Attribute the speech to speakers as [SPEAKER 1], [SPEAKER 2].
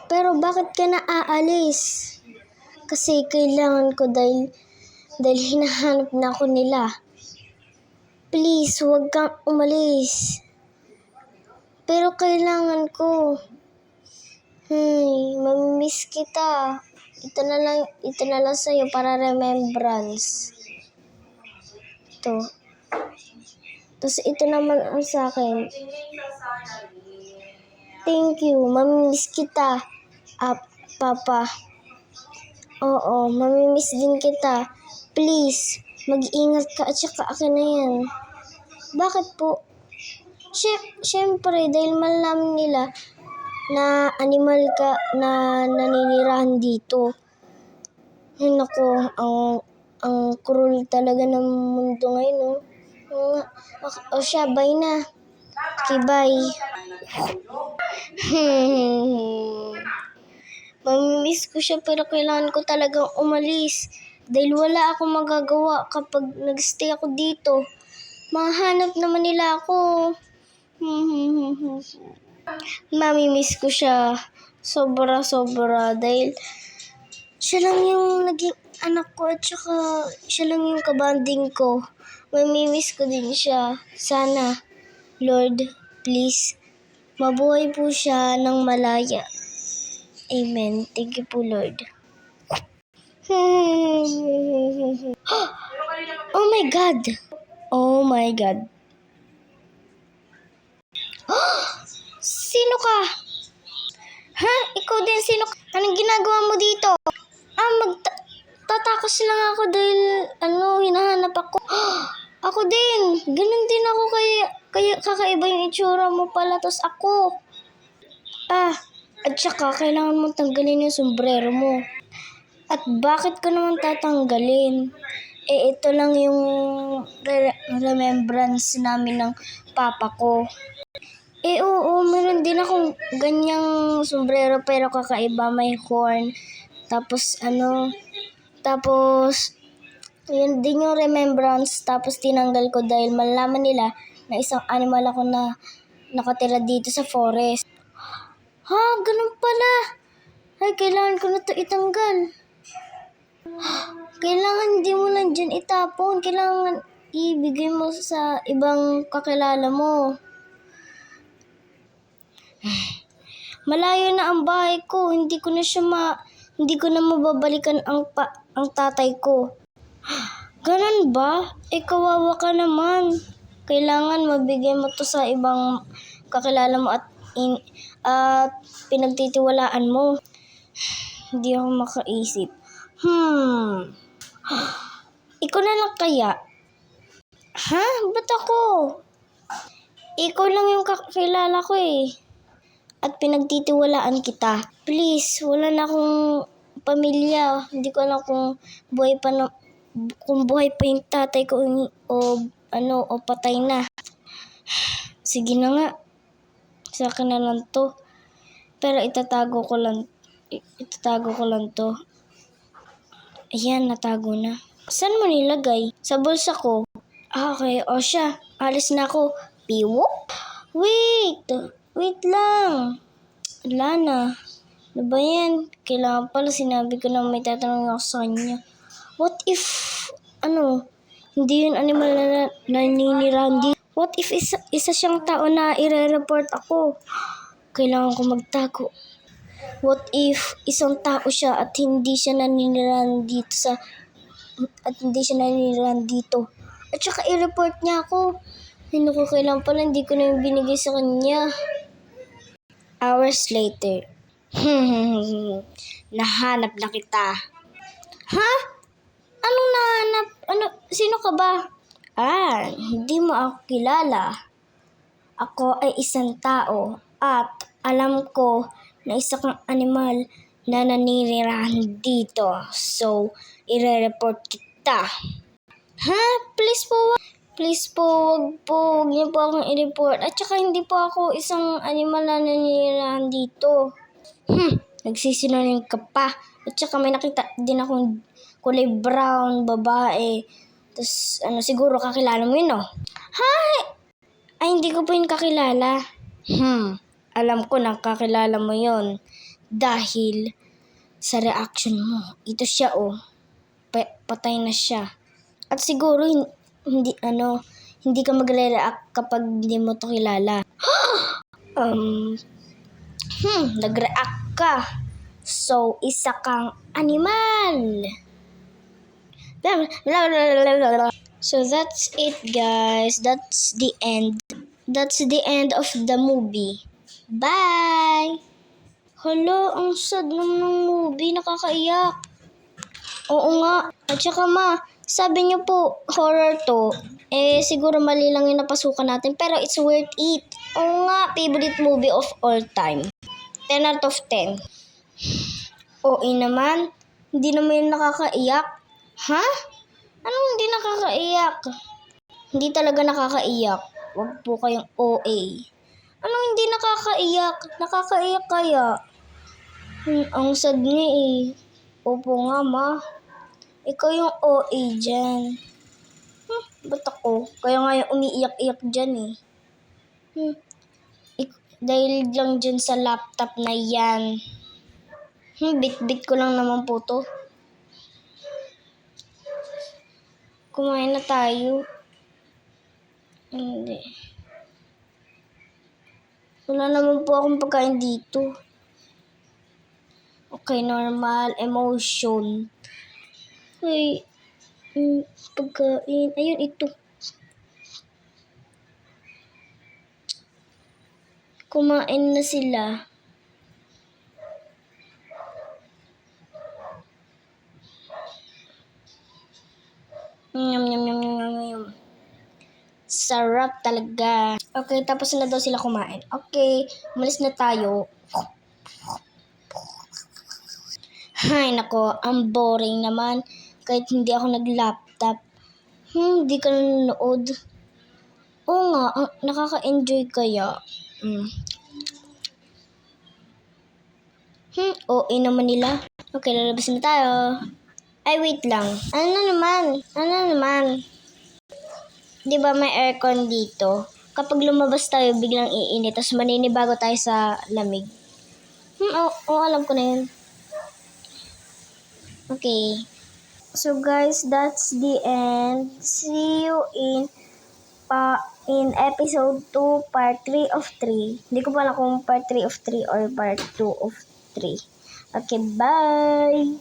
[SPEAKER 1] Pero bakit ka na aalis? Kasi kailangan ko dahil hinahanap na ako nila. Please, huwag kang umalis. Pero kailangan ko. Mamimiss kita. Ito na lang sa'yo para remembrance. Ito. Tapos ito naman ang sa akin. Thank you. Mamimiss kita. Papa. Oo, mamimiss din kita. Please, mag-ingat ka at saka akin na yan. Bakit po? Siyempre, dahil malaman nila na animal ka na naninirahan dito. Ay naku, ang cruel talaga ng mundo ngayon, no? O siya, bye na. Okay, bye. Mamimiss ko siya pero kailangan ko talagang umalis. Dahil wala akong magagawa kapag nagstay ako dito. Mahanap naman nila ako. Mamimiss ko siya. Sobra-sobra. Dahil siya lang yung naging anak ko at saka siya lang yung kabanding ko. Mamimiss ko din siya. Sana, Lord, please, mabuhay po siya ng malaya. Amen. Thank you po, Lord. Oh my God! Oh my God. Sino ka? Ha? Ikaw din, sino ka? Anong ginagawa mo dito? Tatakas lang ako dahil, hinahanap ako. Ako din. Ganun din ako kaya kakaiba yung itsura mo pala. Tapos ako. At saka, kailangan mong tanggalin yung sombrero mo. At bakit ko naman tatanggalin? Ito lang yung remembrance namin ng papa ko. Oo, meron din akong ganyang sombrero pero kakaiba, may horn. Tapos, yun din yung remembrance. Tapos, tinanggal ko dahil malaman nila na isang animal ako na nakatira dito sa forest. Ha, ganun pala. Ay, kailangan ko na ito itanggal. Kailangan hindi mo lang dyan itapon. Kailangan ibigay mo sa ibang kakilala mo. Malayo na ang bahay ko. Hindi ko na mababalikan ang tatay ko. Ganun ba? Kawawa ka naman. Kailangan mabigay mo to sa ibang kakilala mo at pinagtitiwalaan mo. Hindi ako makaisip. Ikaw na lang kaya? Ha? Ba't ako? Ikaw lang yung kakilala ko at pinagtitiwalaan kita. Please, wala na akong pamilya. Hindi ko alam kung buhay pa yung tatay ko o patay na. Sige na nga. Sa akin na lang to. Pero itatago ko lang to. Ayan, natago na. Saan mo nilagay? Sa bulsa ko. Okay, o siya. Alis na ako. Piwo? Wait lang. Wala na. Ano ba yan? Kailangan pala sinabi ko na may tatanong ako sa kanya. What if, hindi yun animal na naninirahan dito? What if isa siyang tao na ire-report ako? Kailangan ko magtago. What if isang tao siya at hindi siya naninirahan dito? At saka i-report niya ako. Kailangan pala hindi ko na yung binigay sa kanya. Hours later. Nahanap na kita. Ha? Anong nahanap? Sino ka ba? Hindi mo ako kilala. Ako ay isang tao at alam ko na isa kang animal na naninirahan dito. So, ire-report kita. Ha? Please po, wag niyo po akong i-report. At saka hindi po ako isang animal na naninirahan dito. Nagsisinungaling ka pa. At saka may nakita din akong kulay brown, babae. Tapos, siguro kakilala mo yun, Hi! Ay, hindi ko po yun kakilala. Alam ko na kakilala mo yun. Dahil sa reaction mo. Ito siya oh. Patay na siya. At siguro hindi ka magre-react kapag hindi mo to kilala. Nag-react ka. So, isa kang animal. So, that's it guys. That's the end. That's the end of the movie. Bye! Hala, ang sad naman ng movie. Nakakaiyak. Oo nga. At saka sabi niyo po, horror to. Siguro mali lang yung napasukan natin. Pero it's worth it. Oo nga, favorite movie of all time. 10 out of 10. Oo naman. Hindi naman yung nakakaiyak. Ha? Anong hindi nakakaiyak? Hindi talaga nakakaiyak. Huwag po kayong OA. Anong hindi nakakaiyak? Nakakaiyak kaya? Ang sad niya eh. Opo nga ma. Ikaw yung OA dyan. Ba't ako? Kaya nga yung umiiyak-iyak dyan eh. Dahil lang dyan sa laptop na yan. Bit-bit ko lang naman po to. Kumain na tayo. Hindi. Wala naman po akong pagkain dito. Okay, normal. Emotion. Ay, pagkain. Ayun, ito. Kumain na sila. Yum. Sarap talaga. Okay, tapos na daw sila kumain. Okay, umalis na tayo. Hay nako, ang boring naman. Kahit hindi ako nag-laptop. Hindi ka nanonood. Oo nga, nakaka-enjoy kaya. OA naman nila. Okay, lalabas na tayo. Ay, wait lang. Ano naman? Di ba may aircon dito? Kapag lumabas tayo, biglang iinit. Tapos maninibago tayo sa lamig. Alam ko na yun. Okay. So guys, that's the end. See you in episode 2, part 3 of 3. Hindi ko pa alam kung part 3 of 3 or part 2 of 3. Okay, bye!